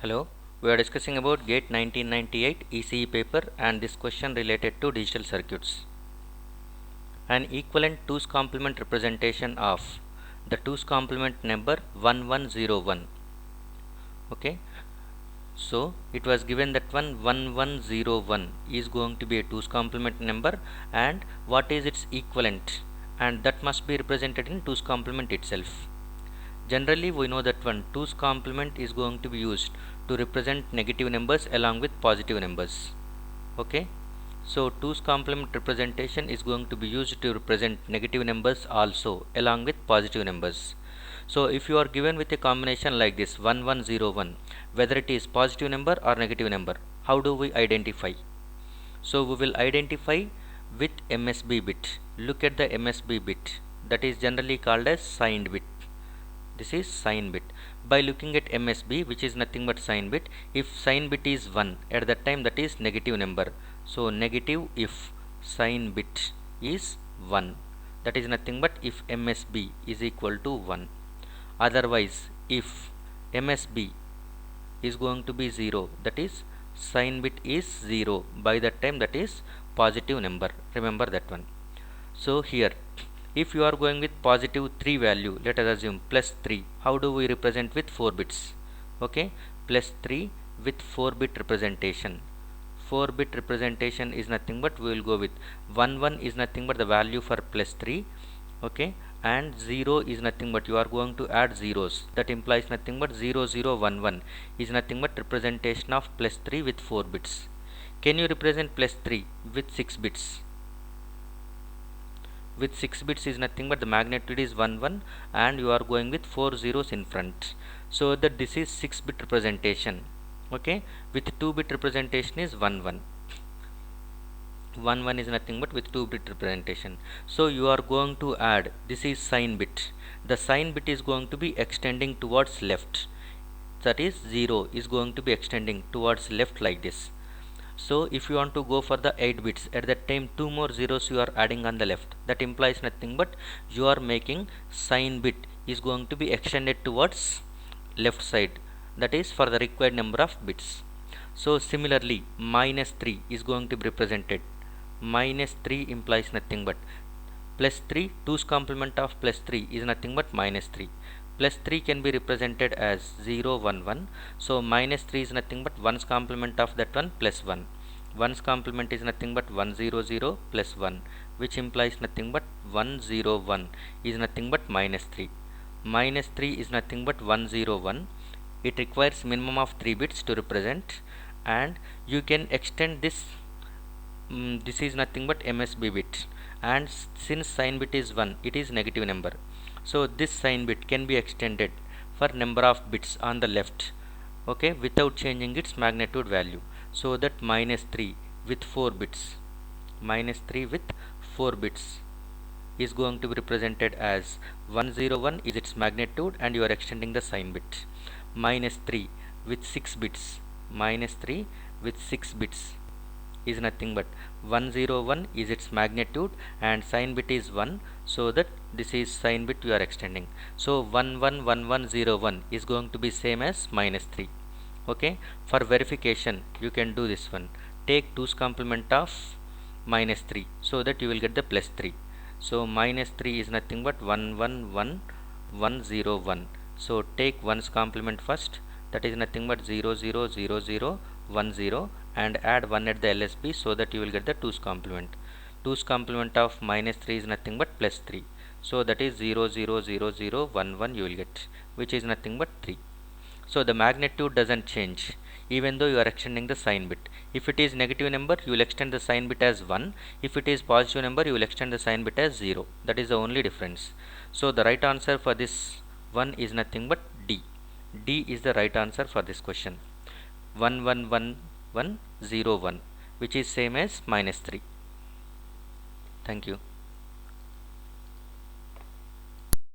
Hello, we are discussing about GATE 1998 ECE paper and this question related to digital circuits. An equivalent 2's complement representation of the 2's complement number 1101. Okay, so it was given that 1101 is going to be a 2's complement number and what is its equivalent, and that must be represented in 2's complement itself. Generally, we know that 2's complement is going to be used to represent negative numbers along with positive numbers. Okay, so 2's complement representation is going to be used to represent negative numbers also along with positive numbers. So if you are given with a combination like this 1101, whether it is positive number or negative number, how do we identify? So we will identify with MSB bit. Look at the MSB bit, that is generally called as signed bit. This is sign bit. By looking at MSB, which is nothing but sign bit, if sign bit is 1, at that time that is negative number. So negative if sign bit is 1, that is nothing but if MSB is equal to 1. Otherwise, if MSB is going to be 0, that is sign bit is 0, by that time that is positive number. Remember that one. So here, if you are going with positive 3 value, let us assume plus 3, how do we represent with 4 bits? Okay, plus 3 with 4 bit representation. 4 bit representation is nothing but we will go with 1 is nothing but the value for plus 3. Okay, and 0 is nothing but you are going to add zeros, that implies nothing but 0011 is nothing but representation of plus 3 with 4 bits. Can you represent plus 3 with 6 bits? With 6 bits is nothing but the magnitude is 11 and you are going with 4 zeros in front, so that this is 6 bit representation. Okay, with 2 bit representation is 11 is nothing but with 2 bit representation. So you are going to add, this is sign bit, the sign bit is going to be extending towards left, that is 0 is going to be extending towards left like this. So if you want to go for the 8 bits, at that time 2 more zeros you are adding on the left, that implies nothing but you are making sign bit is going to be extended towards left side, that is for the required number of bits. So similarly minus 3 is going to be represented. Minus 3 implies nothing but plus 3, 2's complement of plus 3 is nothing but minus 3. Plus 3 can be represented as 0, 1, 1. So minus 3 is nothing but 1's complement of that one plus 1. 1's complement is nothing but 1, 0, 0 plus 1, which implies nothing but 1, 0, 1 is nothing but minus 3. Minus 3 is nothing but 1, 0, 1. It requires minimum of 3 bits to represent, and you can extend this. This is nothing but MSB bit, and since sign bit is 1, it is negative number. So this sign bit can be extended for number of bits on the left, okay, without changing its magnitude value. So that minus 3 with 4 bits, minus 3 with 4 bits is going to be represented as 101 is its magnitude and you are extending the sign bit. Minus 3 with 6 bits, minus 3 with 6 bits is nothing but 101 is its magnitude and sign bit is 1, so that this is sign bit you are extending. So 111101 is going to be same as minus 3. Okay, for verification you can do this one, take 2's complement of minus 3 so that you will get the plus 3. So minus 3 is nothing but 111101. So take 1's complement first, that is nothing but 000010, and add 1 at the LSB so that you will get the 2's complement. 2's complement of minus 3 is nothing but plus 3. So that is 000011 you will get, which is nothing but 3. So the magnitude doesn't change even though you are extending the sign bit. If it is negative number, you will extend the sign bit as 1. If it is positive number, you will extend the sign bit as 0. That is the only difference. So the right answer for this one is nothing but D. D is the right answer for this question. 111101, which is same as minus 3. Thank you.